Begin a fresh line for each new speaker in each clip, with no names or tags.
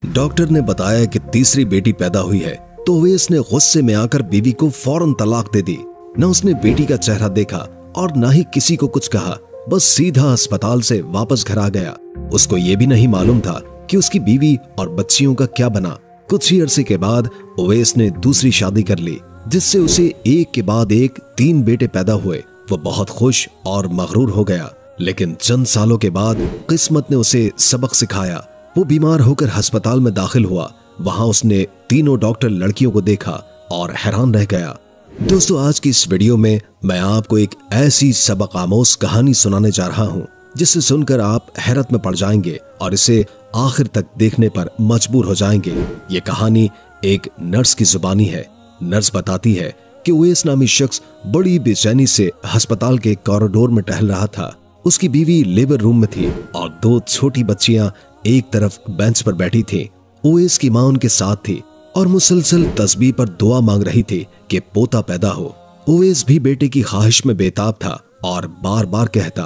Doctor ने बताया कि तीसरी बेटी पैदा हुई है तो अवैस ने गुस्से में आकर बीवी को फौरन तलाक दे दी। न उसने बेटी का चेहरा देखा और न ही किसी को कुछ कहा, बस सीधा अस्पताल से वापस घर आ गया। उसको ये भी नहीं मालूम था कि उसकी बीवी और बच्चियों का क्या बना। कुछ ही अरसे के बाद अवैस ने दूसरी शादी कर ली, जिससे उसे एक के बाद एक 3 बेटे पैदा हुए। वो बहुत खुश और मगरूर हो गया, लेकिन चंद सालों के बाद किस्मत ने उसे सबक सिखाया। वो बीमार होकर अस्पताल में दाखिल हुआ। वहां उसने तीनों डॉक्टर लड़कियों को देखा और हैरान रह गया। दोस्तों, आज की इस वीडियो में मैं आपको एक ऐसी सबक आमोज कहानी सुनाने जा रहा हूं जिसे सुनकर आप हैरत में पड़ जाएंगे और इसे आखिर तक देखने पर मजबूर हो जाएंगे। ये कहानी एक नर्स की जुबानी है। नर्स बताती है कि अवैस नामी शख्स बड़ी बेचैनी से अस्पताल के कॉरिडोर में टहल रहा था। उसकी बीवी लेबर रूम में थी और 2 छोटी बच्चियां एक तरफ बेंच पर बैठी थी। अवैस की मां उनके साथ थी और मुसलसल तस्बीह पर दुआ मांग रही थी कि पोता पैदा हो। अवैस भी बेटे की ख्वाहिश में बेताब था और बार बार कहता,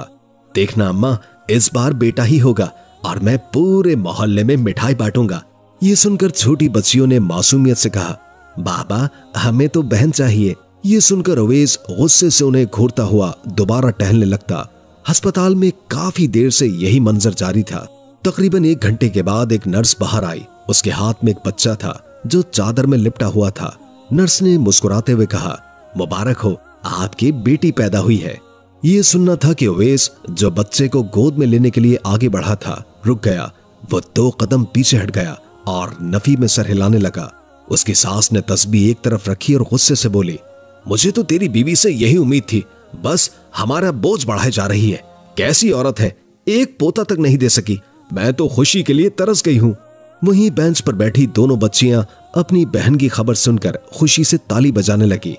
देखना अम्मा, इस बार बेटा ही होगा और मैं पूरे मोहल्ले में मिठाई बांटूंगा। ये सुनकर छोटी बच्चियों ने मासूमियत से कहा, बाबा हमें तो बहन चाहिए। ये सुनकर अवैस गुस्से से उन्हें घूरता हुआ दोबारा टहलने लगता। अस्पताल में काफी देर से यही मंजर जारी था। तकरीबन 1 घंटे के बाद एक नर्स बाहर आई। उसके हाथ में एक बच्चा था जो चादर में लिपटा हुआ था। नर्स ने मुस्कुराते हुए कहा, मुबारक हो, आपकी बेटी पैदा हुई है। ये सुनना था कि अवैस जो बच्चे को गोद में लेने के लिए आगे बढ़ा था रुक गया। वो 2 कदम पीछे हट गया और नफी में सर हिलाने लगा। उसकी सास ने तस्बीह एक तरफ रखी और गुस्से से बोली, मुझे तो तेरी बीवी से यही उम्मीद थी, बस हमारा बोझ बढ़ाए जा रही है। कैसी औरत है, एक पोता तक नहीं दे सकी। मैं तो खुशी के लिए तरस गई हूँ। वहीं बेंच पर बैठी दोनों बच्चियां अपनी बहन की खबर सुनकर खुशी से ताली बजाने लगी।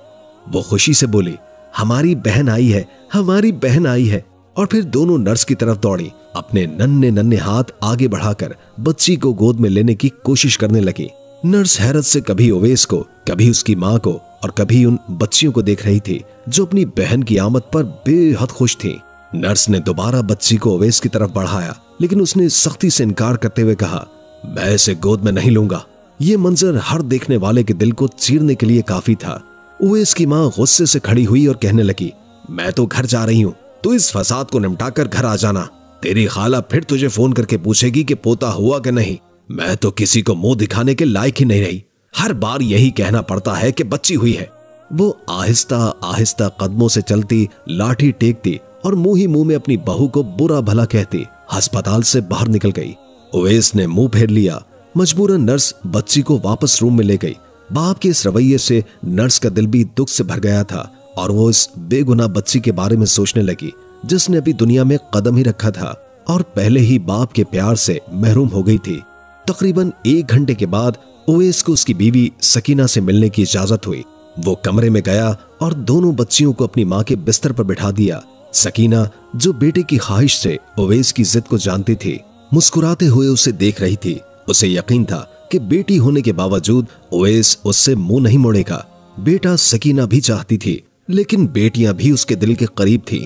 वो खुशी से बोली, हमारी बहन आई है, हमारी बहन आई है। और फिर दोनों नर्स की तरफ दौड़ी। अपने नन्हे नन्हे हाथ आगे बढ़ाकर बच्ची को गोद में लेने की कोशिश करने लगी। नर्स हैरत से कभी अवैस को, कभी उसकी माँ को और कभी उन बच्चियों को देख रही थी जो अपनी बहन की आमद पर बेहद खुश थी। नर्स ने दोबारा बच्ची को अवैस की तरफ बढ़ाया, लेकिन उसने सख्ती से इनकार करते हुए कहा, मैं इसे गोद में नहीं लूंगा। ये मंजर हर देखने वाले के दिल को चीरने के लिए काफी था। अवैस की माँ गुस्से से खड़ी हुई और कहने लगी, मैं तो घर जा रही हूँ, तू इस फसाद को निपटाकर घर आ जाना। तेरी खाला फिर तुझे फोन करके पूछेगी कि पोता हुआ कि नहीं। मैं तो किसी को मुंह दिखाने के लायक ही नहीं रही। हर बार यही कहना पड़ता है कि बच्ची हुई है। वो आहिस्ता आहिस्ता कदमों से चलती, लाठी टेकती और मुंह ही मुंह में अपनी बहू को बुरा भला कहती अस्पताल से बाहर निकल गई। अवैस ने मुंह फेर लिया। मजबूरन नर्स बच्ची को वापस रूम में ले गई। बाप के इस रवैये से नर्स का दिल भी दुख से भर गया था और वो इस बेगुनाह बच्ची के बारे में सोचने लगी जिसने अभी दुनिया में कदम ही रखा था और पहले ही बाप के प्यार से महरूम हो गई थी। तकरीबन 1 घंटे के बाद अवैस को उसकी बीवी सकीना से मिलने की इजाजत हुई। वो कमरे में गया और दोनों बच्चियों को अपनी माँ के बिस्तर पर बिठा दिया। सकीना, जो बेटे की ख्वाहिश से अवैस की जिद को जानती थी, मुस्कुराते हुए उसे देख रही थी। उसे यकीन था कि बेटी होने के बावजूद अवैस उससे मुंह नहीं मोड़ेगा। बेटा सकीना भी चाहती थी, लेकिन बेटियां भी उसके दिल के करीब थी।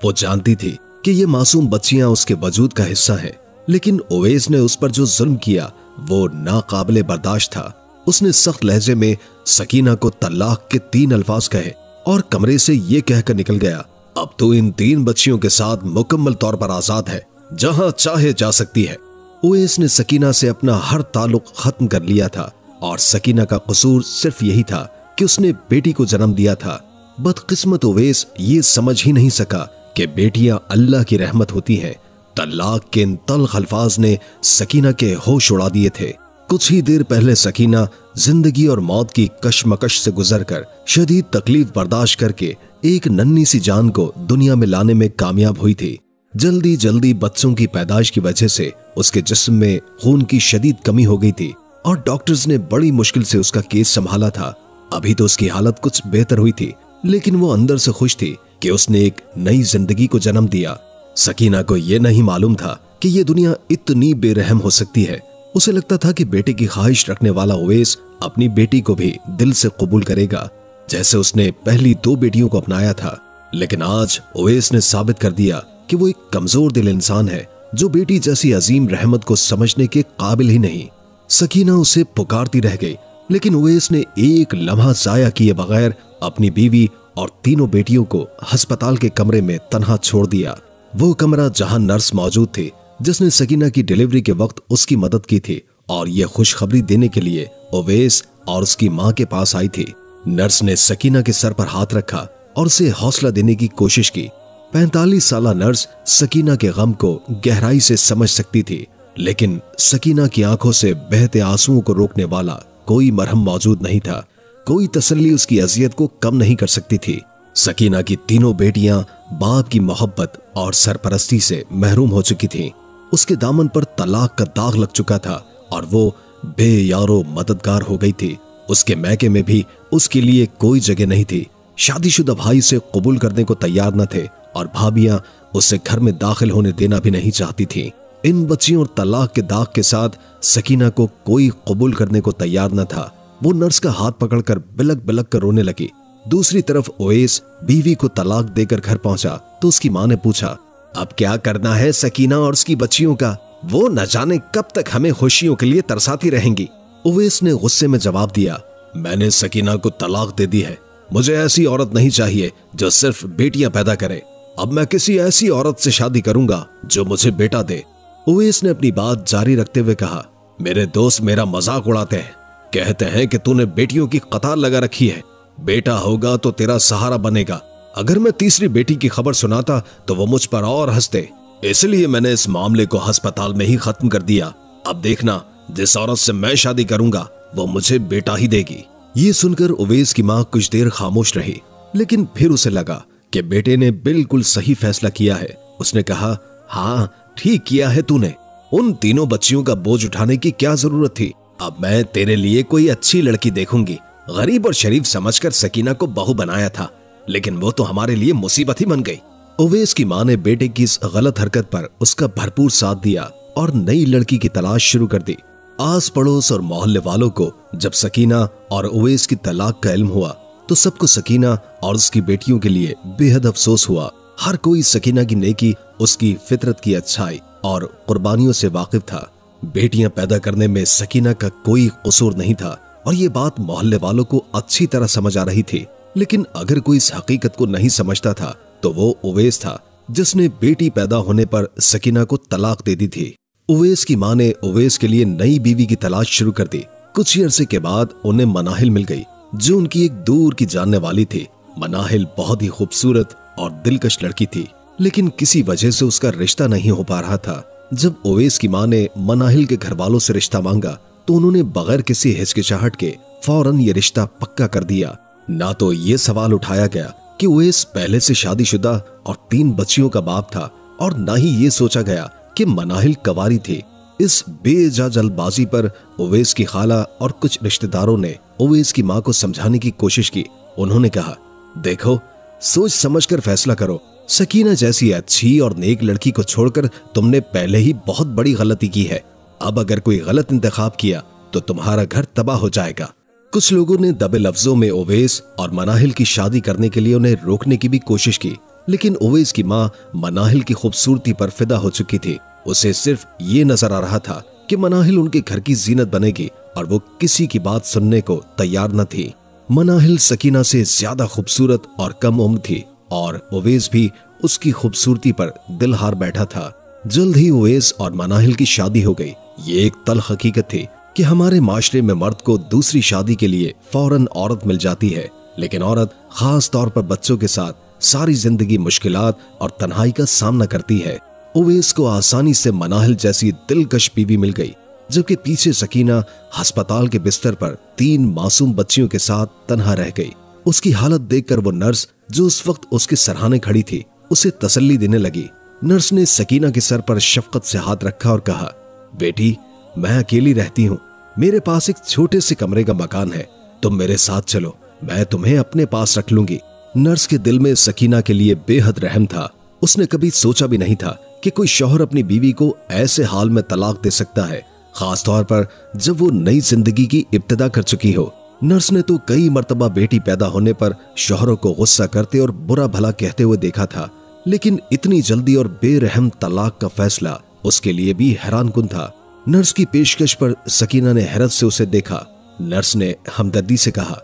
वो जानती थी कि ये मासूम बच्चियां उसके वजूद का हिस्सा है, लेकिन अवैस ने उस पर जो जुल्म किया वो नाकाबिले बर्दाश्त था। उसने सख्त लहजे में सकीना को तलाक के 3 अल्फाज कहे और कमरे से ये कहकर निकल गया, अब तो इन 3 बच्चियों के साथ मुकम्मल तौर पर आजाद है, जहां चाहे जा सकती है। अवैस ने सकीना से अपना हर ताल्लुक खत्म कर लिया था और सकीना का कसूर सिर्फ यही था कि उसने बेटी को जन्म दिया था। बदकिस्मत अवैस ये समझ ही नहीं सका कि बेटियां अल्लाह की रहमत होती हैं। तलाक के इन तल्ख अल्फाज ने सकीना के होश उड़ा दिए थे। कुछ ही देर पहले सकीना जिंदगी और मौत की कशमकश से गुजरकर शदीद तकलीफ बर्दाश्त करके एक नन्ही सी जान को दुनिया में लाने में कामयाब हुई थी। जल्दी जल्दी बच्चों की पैदाइश की वजह से उसके जिस्म में खून की शदीद कमी हो गई थी और डॉक्टर्स ने बड़ी मुश्किल से उसका केस संभाला था। अभी तो उसकी हालत कुछ बेहतर हुई थी, लेकिन वो अंदर से खुश थी कि उसने एक नई जिंदगी को जन्म दिया। सकीना को यह नहीं मालूम था कि यह दुनिया इतनी बेरहम हो सकती है। उसे लगता था कि बेटे की ख्वाहिश रखने वाला अवैस अपनी बेटी को भी दिल से कबूल करेगा, जैसे उसने पहली 2 बेटियों को अपनाया था। लेकिन आज अवैस ने साबित कर दिया कि वो एक कमजोर दिल इंसान है जो बेटी जैसी अजीम रहमत को समझने के काबिल ही नहीं। सकीना उसे पुकारती रह गई, लेकिन उवैस ने एक लम्हा जाया किए बगैर अपनी बीवी और तीनों बेटियों को अस्पताल के कमरे में तन्हा छोड़ दिया। वो कमरा जहां नर्स मौजूद थी जिसने सकीना की डिलीवरी के वक्त उसकी मदद की थी और ये खुशखबरी देने के लिए उवैस और उसकी मां के पास आई थी। नर्स ने सकीना के सर पर हाथ रखा और उसे हौसला देने की कोशिश की। 45 साला नर्स सकीना के गम को गहराई से समझ सकती थी, लेकिन सकीना की आंखों से बहते आंसुओं को रोकने वाला कोई मरहम मौजूद नहीं था। कोई तसल्ली उसकी अजियत को कम नहीं कर सकती थी। सकीना की तीनों बेटियां बाप की मोहब्बत और सरपरस्ती से महरूम हो चुकी थीं। उसके दामन पर तलाक का दाग लग चुका था और वो बेयारो मददगार हो गई थी। उसके मैके में भी उसके लिए कोई जगह नहीं थी। शादीशुदा भाई से कबूल करने को तैयार न थे और भाभियां उसे घर में दाखिल होने देना भी नहीं चाहती थीं। इन बच्चियों और तलाक के दाग के साथ सकीना को कोई कबूल करने को तैयार न था। वो नर्स का हाथ पकड़कर बिलक बिलक कर रोने लगी। दूसरी तरफ उवैस बीवी को तलाक देकर घर पहुंचा तो उसकी मां ने पूछा, अब क्या करना है सकीना और उसकी बच्चियों का? वो न जाने कब तक हमें खुशियों के लिए तरसाती रहेंगी। उवैस ने गुस्से में जवाब दिया, मैंने सकीना को तलाक दे दी है। मुझे ऐसी औरत नहीं चाहिए जो सिर्फ बेटियां पैदा करे। अब मैं किसी ऐसी औरत से शादी करूंगा जो मुझे बेटा दे। उवैस ने अपनी बात जारी रखते हुए कहा, मेरे दोस्त मेरा मजाक उड़ाते हैं, कहते हैं कि तूने बेटियों की कतार लगा रखी है। बेटा होगा तो तेरा सहारा बनेगा। अगर मैं तीसरी बेटी की खबर सुनाता तो वो मुझ पर और हंसते, इसलिए मैंने इस मामले को अस्पताल में ही खत्म कर दिया। अब देखना, जिस औरत से मैं शादी करूंगा वो मुझे बेटा ही देगी। ये सुनकर उवैस की मां कुछ देर खामोश रही, लेकिन फिर उसे लगा कि बेटे ने बिल्कुल सही फैसला किया है। उसने कहा, हाँ ठीक किया है तूने। उन तीनों बच्चियों का बोझ उठाने की क्या जरूरत थी? अब मैं तेरे लिए कोई अच्छी लड़की देखूंगी। गरीब और शरीफ समझकर सकीना को बहू बनाया था, लेकिन वो तो हमारे लिए मुसीबत ही बन गई। उवैस की मां ने बेटे की इस गलत हरकत पर उसका भरपूर साथ दिया और नई लड़की की तलाश शुरू कर दी। आस पड़ोस और मोहल्ले वालों को जब सकीना और उवैस की तलाक का इल्म हुआ तो सबको सकीना और उसकी बेटियों के लिए बेहद अफसोस हुआ। हर कोई सकीना की नेकी, उसकी फितरत की अच्छाई और कुर्बानियों से वाकिफ था। बेटियां पैदा करने में सकीना का कोई कसूर नहीं था और ये बात मोहल्ले वालों को अच्छी तरह समझ आ रही थी। लेकिन अगर कोई इस हकीकत को नहीं समझता था तो वो उवैस था, जिसने बेटी पैदा होने पर सकीना को तलाक दे दी थी। उवैस की मां ने उवैस के लिए नई बीवी की तलाश शुरू कर दी। कुछ ही अरसे के बाद उन्हें मनाहिल मिल गई, जो उनकी एक दूर की जानने वाली थी। मनाहिल बहुत ही खूबसूरत और दिलकश लड़की थी, लेकिन किसी वजह से उसका रिश्ता नहीं हो पा रहा था। जब उवैस की मां ने मनाहिल के घर वालों से रिश्ता मांगा तो उन्होंने बगैर किसी हिचकिचाहट के फौरन ये रिश्ता पक्का कर दिया। ना तो ये सवाल उठाया गया कि उवैस पहले से शादीशुदा और 3 बच्चियों का बाप था, और ना ही ये सोचा गया कि मनाहिल कवारी थी। इस बेजा जल्दबाजी पर उवैस की खाला और कुछ रिश्तेदारों ने उवैस की मां को समझाने की कोशिश की। उन्होंने कहा, देखो, सोच समझकर फैसला करो। सकीना जैसी अच्छी और नेक लड़की को छोड़कर तुमने पहले ही बहुत बड़ी गलती की है। अब अगर कोई गलत इंतखाब किया तो तुम्हारा घर तबाह हो जाएगा। कुछ लोगों ने दबे लफ्जों में उवैस और मनाहिल की शादी करने के लिए उन्हें रोकने की भी कोशिश की, लेकिन उवैस की मां मनाहिल की खूबसूरती पर फिदा हो चुकी थी। उसे सिर्फ ये नजर आ रहा था कि मनाहिल उनके घर की जीनत बनेगी और वो किसी की बात सुनने को तैयार न थी। मनाहिल सकीना से ज्यादा खूबसूरत और कम उम्र थी और उवैस भी उसकी खूबसूरती पर दिल हार बैठा था। जल्द ही उवैस और मनाहिल की शादी हो गई। ये एक तल्ख हकीकत थी कि हमारे माशरे में मर्द को दूसरी शादी के लिए फौरन औरत मिल जाती है, लेकिन औरत खास तौर पर बच्चों के साथ सारी जिंदगी मुश्किलात और तन्हाई का सामना करती है। उवैस को आसानी से मनाहिल जैसी दिलकश बीवी मिल गई, जबकि पीछे सकीना अस्पताल के बिस्तर पर 3 मासूम बच्चियों के साथ तन्हा रह गई। उसकी हालत देखकर वो नर्स जो उस वक्त उसके सरहाने खड़ी थी उसे तसल्ली देने लगी। नर्स ने सकीना के सर पर शफकत से हाथ रखा और कहा, बेटी, मैं अकेली रहती हूँ। मेरे पास एक छोटे से कमरे का मकान है, तुम मेरे साथ चलो, मैं तुम्हें अपने पास रख लूंगी। नर्स के दिल में सकीना के लिए बेहद रहम था। उसने कभी सोचा भी नहीं था कि कोई शौहर अपनी बीवी को ऐसे हाल में तलाक दे सकता है, खास तौर पर जब वो नई जिंदगी की इब्तिदा कर चुकी हो। नर्स ने तो कई मर्तबा बेटी पैदा होने पर शौहरों को गुस्सा करते और बुरा भला कहते हुए देखा था, लेकिन इतनी जल्दी और बेरहम तलाक का फैसला उसके लिए भी हैरानकुन था। नर्स की पेशकश पर सकीना ने हैरत से उसे देखा। नर्स ने हमदर्दी से कहा,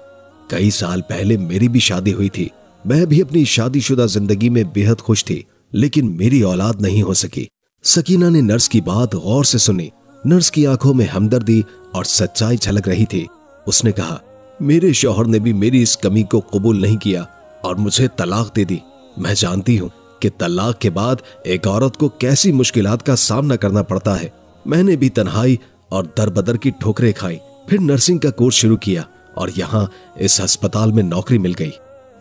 कई साल पहले मेरी भी शादी हुई थी। मैं भी अपनी शादीशुदा जिंदगी में बेहद खुश थी, लेकिन मेरी औलाद नहीं हो सकी। सकीना ने नर्स की बात गौर से सुनी। नर्स की आंखों में हमदर्दी और सच्चाई झलक रही थी। उसने कहा, मेरे शौहर ने भी मेरी इस कमी को कबूल नहीं किया और मुझे तलाक दे दी। मैं जानती हूँ कि तलाक के बाद एक औरत को कैसी मुश्किलात का सामना करना पड़ता है। मैंने भी तन्हाई और दरबदर की ठोकरें खाई, फिर नर्सिंग का कोर्स शुरू किया और यहाँ इस अस्पताल में नौकरी मिल गई।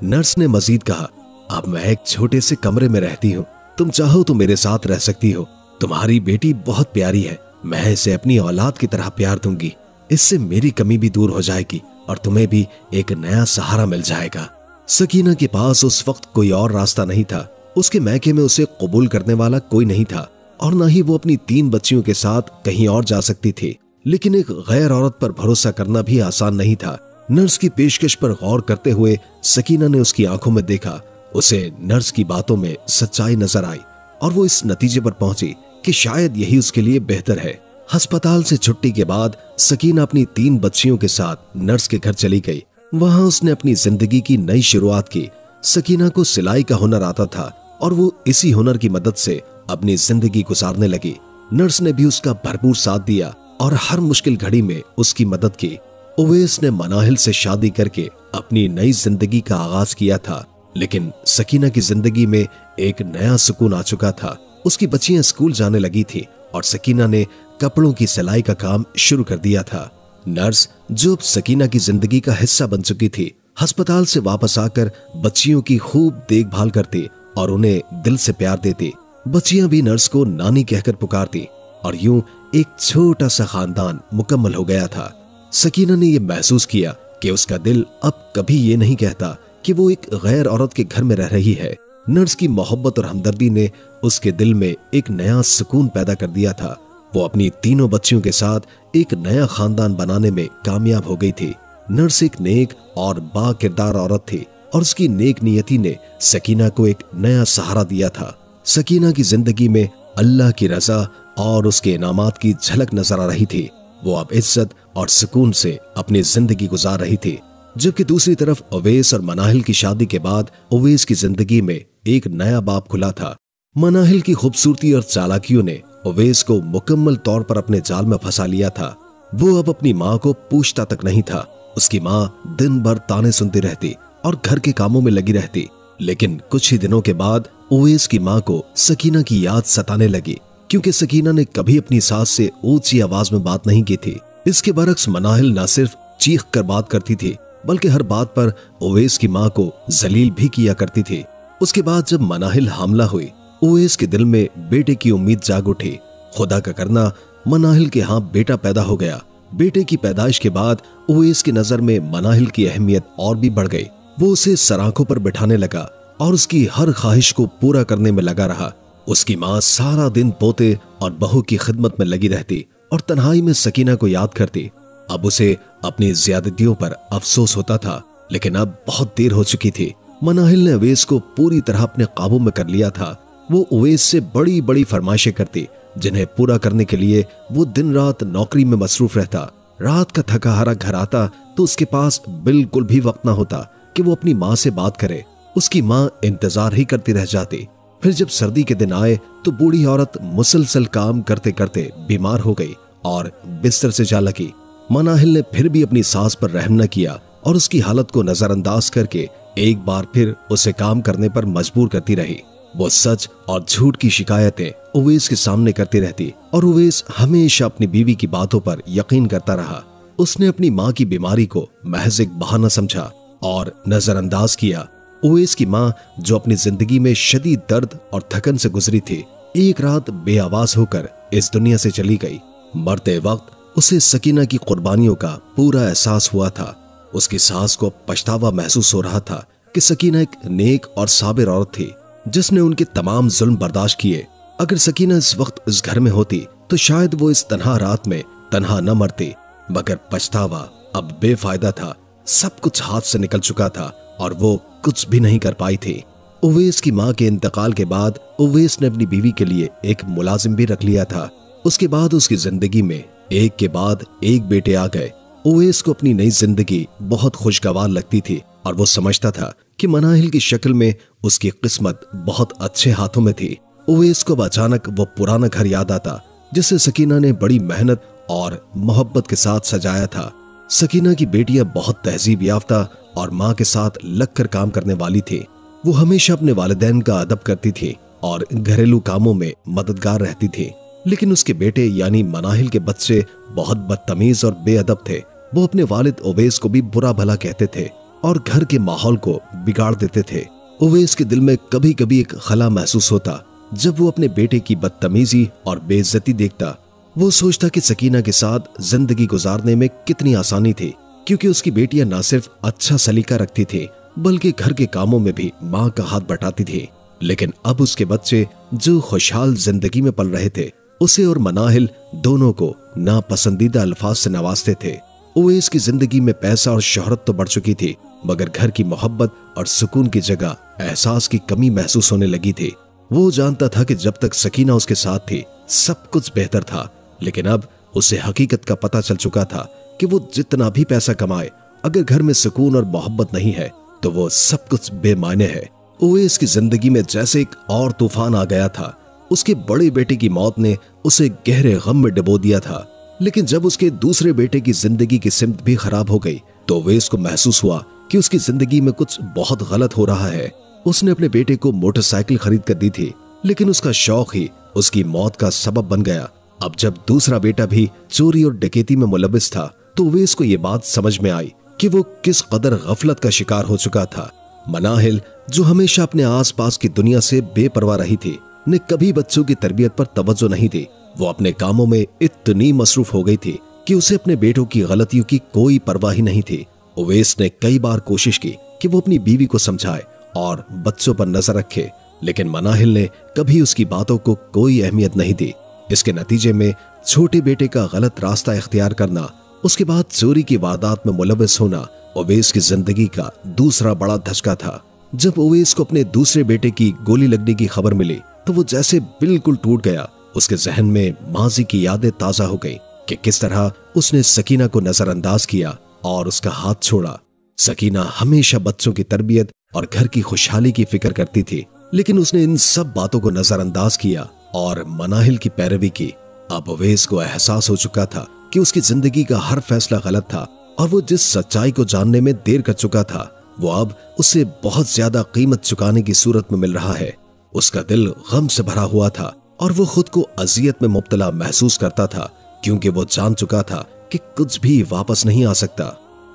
नर्स ने मजीद कहा, अब मैं एक छोटे से कमरे में रहती हूँ। तुम चाहो तो मेरे साथ रह सकती हो। तुम्हारी बेटी बहुत प्यारी है। मैं इसे अपनी औलाद की तरह प्यार दूंगी। इससे मेरी कमी भी दूर हो जाएगी और तुम्हें भी एक नया सहारा मिल जाएगा। सकीना के पास उस वक्त कोई और रास्ता नहीं था। उसके मैके में उसे कबूल करने वाला कोई नहीं था और न ही वो अपनी 3 बच्चियों के साथ कहीं और जा सकती थी। लेकिन एक गैर औरत पर भरोसा करना भी आसान नहीं था। नर्स की पेशकश पर गौर करते हुए सकीना ने उसकी आंखों में देखा। उसे नर्स की बातों में सच्चाई नजर आई और वो इस नतीजे पर पहुंची कि शायद यही उसके लिए बेहतर है। अस्पताल से छुट्टी के बाद सकीना अपनी 3 बच्चियों के साथ नर्स के घर चली गई। वहां उसने अपनी जिंदगी की नई शुरुआत की। सकीना को सिलाई का हुनर आता था और वो इसी हुनर की मदद से अपनी जिंदगी गुजारने लगी। नर्स ने भी उसका भरपूर साथ दिया और हर मुश्किल घड़ी में उसकी मदद की। उवैस ने मनाहिल से शादी करके अपनी नई जिंदगी का आगाज किया था, लेकिन सकीना की जिंदगी में एक नया सुकून आ चुका था। उसकी बच्चियां स्कूल जाने लगी थी और सकीना ने कपड़ों की सिलाई का काम शुरू कर दिया था। नर्स, जो अब सकीना की जिंदगी का हिस्सा बन चुकी थी, अस्पताल से वापस आकर बच्चियों की खूब देखभाल करती और उन्हें दिल से प्यार देती। बच्चियां भी नर्स को नानी कहकर पुकारती और यूं एक छोटा सा खानदान मुकम्मल हो गया था। सकीना ने यह महसूस किया कि उसका दिल अब कभी ये नहीं कहता कि वो एक गैर औरत के घर में रह रही है। नर्स की मोहब्बत और हमदर्दी ने उसके दिल में एक नया सुकून पैदा कर दिया था। वो अपनी 3 बच्चियों के साथ एक नया खानदान बनाने में कामयाब हो गई थी। नर्स एक नेक और बाकिरदार औरत थी और उसकी नेक नियति ने सकीना को एक नया सहारा दिया था। सकीना की जिंदगी में अल्लाह की रजा और उसके इनामात की झलक नजर आ रही थी। वो अब इज्जत और सुकून से अपनी जिंदगी गुजार रही थी। जबकि दूसरी तरफ उवैस और मनाहिल की शादी के बाद उवैस की जिंदगी में एक नया बाब खुला था। मनाहिल की खूबसूरती और चालाकियों ने उवैस को मुकम्मल तौर पर अपने जाल में फंसा लिया था। वो अब अपनी माँ को पूछता तक नहीं था। उसकी माँ दिन भर ताने सुनती रहती और घर के कामों में लगी रहती। लेकिन कुछ ही दिनों के बाद उवैस की माँ को सकीना की याद सताने लगी, क्योंकि सकीना ने कभी अपनी सास से ऊंची आवाज में बात नहीं की थी। इसके बरक्स मनाहिल न सिर्फ चीख कर बात करती थी, बल्कि हर बात पर उवैस की माँ को जलील भी किया करती थी। उसके बाद जब मनाहिल हामला हुई, उवैस के दिल में बेटे की उम्मीद जाग उठी। खुदा का करना, मनाहिल के यहाँ बेटा पैदा हो गया। बेटे की पैदाइश के बाद उवैस की नजर में मनाहिल की अहमियत और भी बढ़ गई। वो उसे सराखों पर बिठाने लगा और उसकी हर ख्वाहिश को पूरा करने में लगा रहा। उसकी माँ सारा दिन पोते और बहू की खिदमत में लगी रहती और तन्हाई में सकीना को याद करती। अब उसे अपनी ज्यादतियों पर अफसोस होता था, लेकिन अब बहुत देर हो चुकी थी। मनाहिल ने उवैस को पूरी तरह अपने काबू में कर लिया था। वो उवैस से बड़ी बड़ी फरमाइशें करती, जिन्हें पूरा करने के लिए वो दिन रात नौकरी में मसरूफ रहता। रात का थका हारा घर आता तो उसके पास बिल्कुल भी वक्त न होता कि वो अपनी माँ से बात करे। उसकी माँ इंतजार ही करती रह जाती। फिर जब सर्दी के दिन आए तो बूढ़ी औरत मुसलसल काम करते करते बीमार हो गई और बिस्तर से जा लगी। मनाहिल ने फिर भी अपनी सास पर रहम न किया और उसकी हालत को नजरअंदाज करके एक बार फिर उसे काम करने पर मजबूर करती रही। वो सच और झूठ की शिकायतें उवैस के सामने करती रहती और उवैस हमेशा अपनी बीवी की बातों पर यकीन करता रहा। उसने अपनी माँ की बीमारी को महज एक बहाना समझा और नजरअंदाज किया। उवैस की माँ, जो अपनी जिंदगी में शदीद दर्द और थकन से गुजरी थी, एक रात बेआवाज होकर इस दुनिया से चली गई। मरते वक्त उसे सकीना की कुर्बानियों का पूरा एहसास हुआ था। उसकी सास को पछतावा महसूस हो रहा था कि सकीना एक नेक और साबिर औरत थी, जिसने उनके तमाम जुल्म बर्दाश्त किए। अगर सकीना इस वक्त इस घर में होती तो शायद वो इस तन्हा रात में तन्हा न मरती। मगर पछतावा अब बेफायदा था। सब कुछ हाथ से निकल चुका था और वो कुछ भी नहीं कर पाई थी। उवैस की माँ के इंतकाल के बाद उवैस ने अपनी बीवी के लिए एक मुलाजिम भी रख लिया था। उसके बाद उसकी जिंदगी में एक के बाद एक बेटे आ गए। ओवैस को अपनी नई जिंदगी बहुत खुशगवार लगती थी और वो समझता था कि मनाहिल की शक्ल में उसकी किस्मत बहुत अच्छे हाथों में थी। ओवैस को अचानक वो पुराना घर याद आता जिसे सकीना ने बड़ी मेहनत और मोहब्बत के साथ सजाया था। सकीना की बेटियां बहुत तहजीब याफ्ता और माँ के साथ लगकर काम करने वाली थी। वो हमेशा अपने वालिदैन का अदब करती थी और घरेलू कामों में मददगार रहती थी। लेकिन उसके बेटे यानी मनाहिल के बच्चे बहुत बदतमीज और बेअदब थे। वो अपने वालिद ओवैस को भी बुरा भला कहते थे और घर के माहौल को बिगाड़ देते थे। ओवैस के दिल में कभी कभी एक खला महसूस होता जब वो अपने बेटे की बदतमीजी और बेइज्जती देखता। वो सोचता कि सकीना के साथ जिंदगी गुजारने में कितनी आसानी थी, क्योंकि उसकी बेटियां न सिर्फ अच्छा सलीका रखती थी बल्कि घर के कामों में भी माँ का हाथ बटाती थी। लेकिन अब उसके बच्चे जो खुशहाल जिंदगी में पल रहे थे, उसे और मनाहिल दोनों को नापसंदीदा अल्फाज से नवाजते थे। ओवैस की जिंदगी में पैसा और शोहरत तो बढ़ चुकी थी, मगर घर की मोहब्बत और सुकून की जगह एहसास की कमी महसूस होने लगी थी। वो जानता था कि जब तक सकीना उसके साथ थी सब कुछ बेहतर था, लेकिन अब उसे हकीकत का पता चल चुका था कि वो जितना भी पैसा कमाए, अगर घर में सुकून और मोहब्बत नहीं है तो वो सब कुछ बेमायने है। ओवैस की जिंदगी में जैसे एक और तूफान आ गया था। उसके बड़े बेटे की मौत ने उसे गहरे गम में डुबो दिया था। लेकिन जब उसके दूसरे बेटे की जिंदगी की सिमत भी खराब हो गई तो ओवैस को महसूस हुआ कि उसकी जिंदगी में कुछ बहुत गलत हो रहा है। उसने अपने बेटे को मोटरसाइकिल खरीद कर दी थी, लेकिन उसका शौक ही उसकी मौत का सबब बन गया। अब जब दूसरा बेटा भी चोरी और डकैती में मुलविस था तो ओवैस को यह बात समझ में आई कि वो किस कदर गफलत का शिकार हो चुका था। मनाहिल, जो हमेशा अपने आसपास की दुनिया से बेपरवाह रही थी, ने कभी बच्चों की तरबियत पर तवज्जो नहीं दी। वो अपने कामों में इतनी मसरूफ हो गई थी कि उसे अपने बेटों की गलतियों की कोई परवाह ही नहीं थी। ओवैस ने कई बार कोशिश की कि वो अपनी बीवी को समझाए और बच्चों पर नजर रखे, लेकिन मनाहिल ने कभी उसकी बातों को कोई अहमियत नहीं दी। इसके नतीजे में छोटे बेटे का गलत रास्ता इख्तियार करना, उसके बाद चोरी की वारदात में मुलविस होना ओवैस की जिंदगी का दूसरा बड़ा धचका था। जब ओवैस को अपने दूसरे बेटे की गोली लगने की खबर मिली तो वो जैसे बिल्कुल टूट गया। उसके जहन में माजी की यादें ताजा हो गई कि किस तरह उसने सकीना को नजरअंदाज किया और उसका हाथ छोड़ा। सकीना हमेशा बच्चों की तरबियत और घर की खुशहाली की फिक्र करती थी, लेकिन उसने इन सब बातों को नजरअंदाज किया और मनाहिल की पैरवी की। अब ओवैस को एहसास हो चुका था कि उसकी जिंदगी का हर फैसला गलत था और वो जिस सच्चाई को जानने में देर कर चुका था वो अब उसे बहुत ज्यादा कीमत चुकाने की सूरत में मिल रहा है। उसका दिल गम से भरा हुआ था और वो खुद को अजियत में मुब्तला महसूस करता था, क्योंकि वो जान चुका था कि कुछ भी वापस नहीं आ सकता।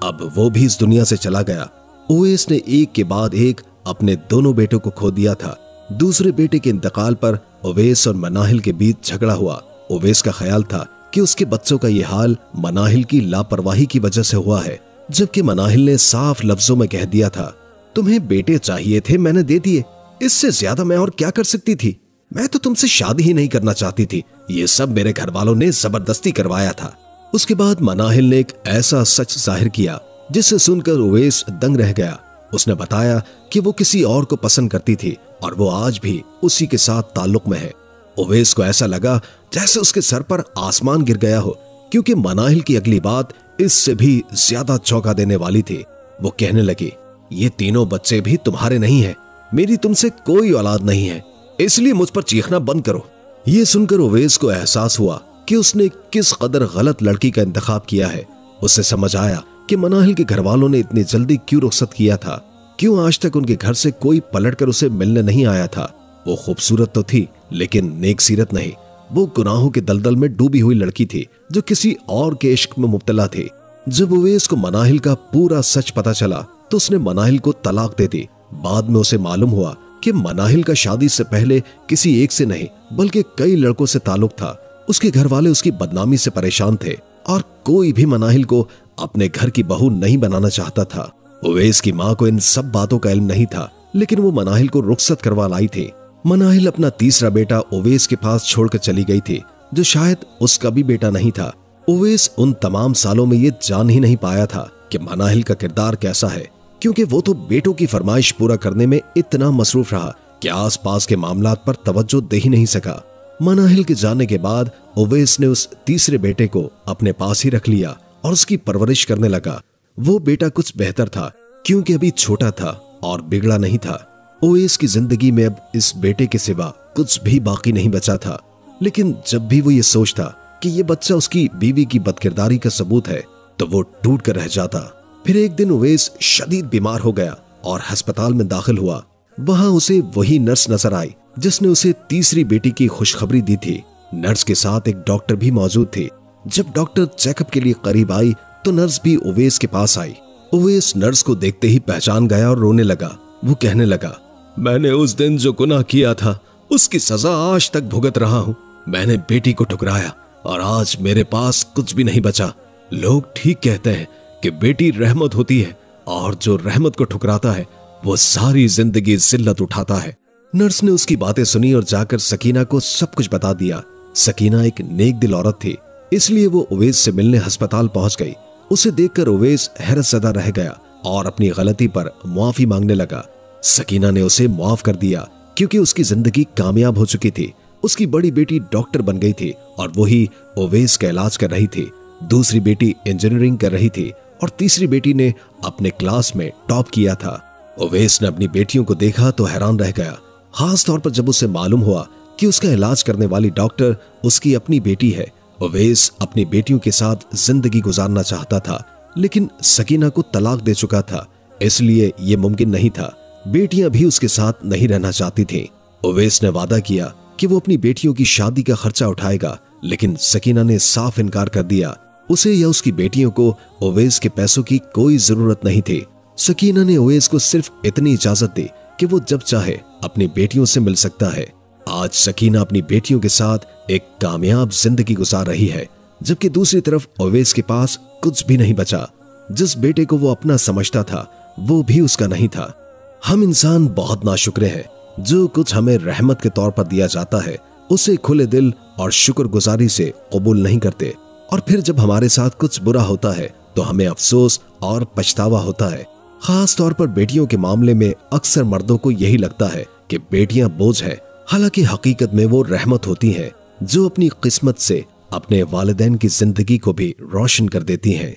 अब वो भी इस दुनिया से चला गया। ओवैस ने एक के बाद एक अपने दोनों बेटों को खो दिया था। दूसरे बेटे के इंतकाल पर ओवैस और मनाहिल के बीच झगड़ा हुआ। ओवैस का ख्याल था कि उसके बच्चों का ये हाल मनाहिल की लापरवाही की वजह से हुआ है, जबकि मनाहिल ने साफ लफ्जों में कह दिया था, तुम्हें बेटे चाहिए थे, मैंने दे दिए, इससे ज्यादा मैं और क्या कर सकती थी? मैं तो तुमसे शादी ही नहीं करना चाहती थी, ये सब मेरे घर वालों ने जबरदस्ती करवाया था। उसके बाद मनाहिल ने एक ऐसा सच जाहिर किया जिसे सुनकर ओवैस दंग रह गया। उसने बताया कि वो किसी और को पसंद करती थी और वो आज भी उसी के साथ ताल्लुक में है। ओवैस को ऐसा लगा जैसे उसके सर पर आसमान गिर गया हो, क्योंकि मनाहिल की अगली बात इससे भी ज्यादा चौंका देने वाली थी। वो कहने लगी, ये तीनों बच्चे भी तुम्हारे नहीं हैं, मेरी तुमसे कोई औलाद नहीं है, इसलिए मुझ पर चीखना बंद करो। ये सुनकर ओवैस को एहसास हुआ कि उसने किस कदर गलत लड़की का इंतखाब किया है। उसे समझ आया कि मनाहिल के घर वालों ने इतनी जल्दी क्यों रुखसत किया था, क्यों आज तक उनके घर से कोई पलटकर उसे मिलने नहीं आया था। वो खूबसूरत तो थी लेकिन नेक सीरत नहीं। वो गुनाहों के दलदल में डूबी हुई लड़की थी जो किसी और के इश्क में मुब्तला थी। जब ओवैस को मनाहिल का पूरा सच पता चला तो उसने मनाहिल को तलाक दे दी। बाद में उसे मालूम हुआ कि मनाहिल का शादी से पहले किसी एक से नहीं बल्कि कई लड़कों से ताल्लुक था। उसके घर वाले उसकी बदनामी से परेशान थे और कोई भी मनाहिल को अपने घर की बहू नहीं बनाना चाहता था। ओवैस की माँ को इन सब बातों का इल्म नहीं था, लेकिन वो मनाहिल को रुखसत करवा लाई थी। मनाहिल अपना तीसरा बेटा ओवैस के पास छोड़कर चली गई थी, जो शायद उसका भी बेटा नहीं था। ओवैस उन तमाम सालों में ये जान ही नहीं पाया था कि मनाहिल का किरदार कैसा है, क्योंकि वो तो बेटों की फरमाइश पूरा करने में इतना मसरूफ रहा कि आसपास के मामलात पर तवज्जो दे ही नहीं सका। मनाहिल के जाने के बाद उवैस ने उस तीसरे बेटे को अपने पास ही रख लिया और उसकी परवरिश करने लगा। वो बेटा कुछ बेहतर था क्योंकि अभी छोटा था और बिगड़ा नहीं था। उवैस की जिंदगी में अब इस बेटे के सिवा कुछ भी बाकी नहीं बचा था। लेकिन जब भी वो ये सोचता कि ये बच्चा उसकी बीवी की बदकिरदारी का सबूत है तो वो टूट कर रह जाता। फिर एक दिन उवैस शदीद बीमार हो गया और अस्पताल में दाखिल हुआ। वहां उसे वही नर्स नजर आई जिसने उसे तीसरी बेटी की खुशखबरी दी थी। नर्स के साथ एक डॉक्टर भी मौजूद थे। जब डॉक्टर चेकअप के लिए करीब आई तो नर्स भी उवैस के पास आई। उवैस नर्स को देखते ही पहचान गया और रोने लगा। वो कहने लगा, मैंने उस दिन जो गुनाह किया था उसकी सजा आज तक भुगत रहा हूँ। मैंने बेटी को ठुकराया और आज मेरे पास कुछ भी नहीं बचा। लोग ठीक कहते हैं कि बेटी रहमत होती है और जो रहमत को ठुकराता है वो सारी जिंदगी जिल्लत उठाता है। नर्स ने उसकी बातें सुनी और जाकर सकीना को सब कुछ बता दिया। सकीना एक नेक दिल औरत थी, इसलिए वो उवैस से मिलने अस्पताल पहुंच गई। उसे देखकर उवैस हैरतज़दा रह गया और अपनी गलती पर मुआफी मांगने लगा। सकीना ने उसे माफ कर दिया क्योंकि उसकी जिंदगी कामयाब हो चुकी थी। उसकी बड़ी बेटी डॉक्टर बन गई थी और वही उवैस का इलाज कर रही थी। दूसरी बेटी इंजीनियरिंग कर रही थी और तीसरी बेटी ने अपने क्लास में टॉप किया था। उवैस ने अपनी बेटियों को देखा तो हैरान रह गया, खास तौर पर जब उसे मालूम हुआ कि उसका इलाज करने वाली डॉक्टर उसकी अपनी बेटी है। उवैस अपनी बेटियों के साथ जिंदगी गुजारना चाहता था, लेकिन सकीना को तलाक दे चुका था, इसलिए ये मुमकिन नहीं था। बेटियां भी उसके साथ नहीं रहना चाहती थीं। उवैस ने वादा किया कि वो अपनी बेटियों की शादी का खर्चा उठाएगा, लेकिन सकीना ने साफ इनकार कर दिया। उसे या उसकी बेटियों को उवैस के पैसों की कोई जरूरत नहीं थी। सकीना ने उवैस को सिर्फ इतनी इजाजत दी कि वो जब चाहे अपनी बेटियों से मिल सकता है। आज सकीना अपनी बेटियों के साथ एक कामयाब जिंदगी गुजार रही है, जबकि दूसरी तरफ उवैस के पास कुछ भी नहीं बचा। जिस बेटे को वो अपना समझता था वो भी उसका नहीं था। हम इंसान बहुत नाशुक्र हैं। जो कुछ हमें रहमत के तौर पर दिया जाता है उसे खुले दिल और शुक्रगुजारी से कबूल नहीं करते, और फिर जब हमारे साथ कुछ बुरा होता है तो हमें अफसोस और पछतावा होता है। खास तौर पर बेटियों के मामले में अक्सर मर्दों को यही लगता है कि बेटियां बोझ है, हालांकि हकीकत में वो रहमत होती हैं जो अपनी किस्मत से अपने वालिदैन की जिंदगी को भी रोशन कर देती हैं।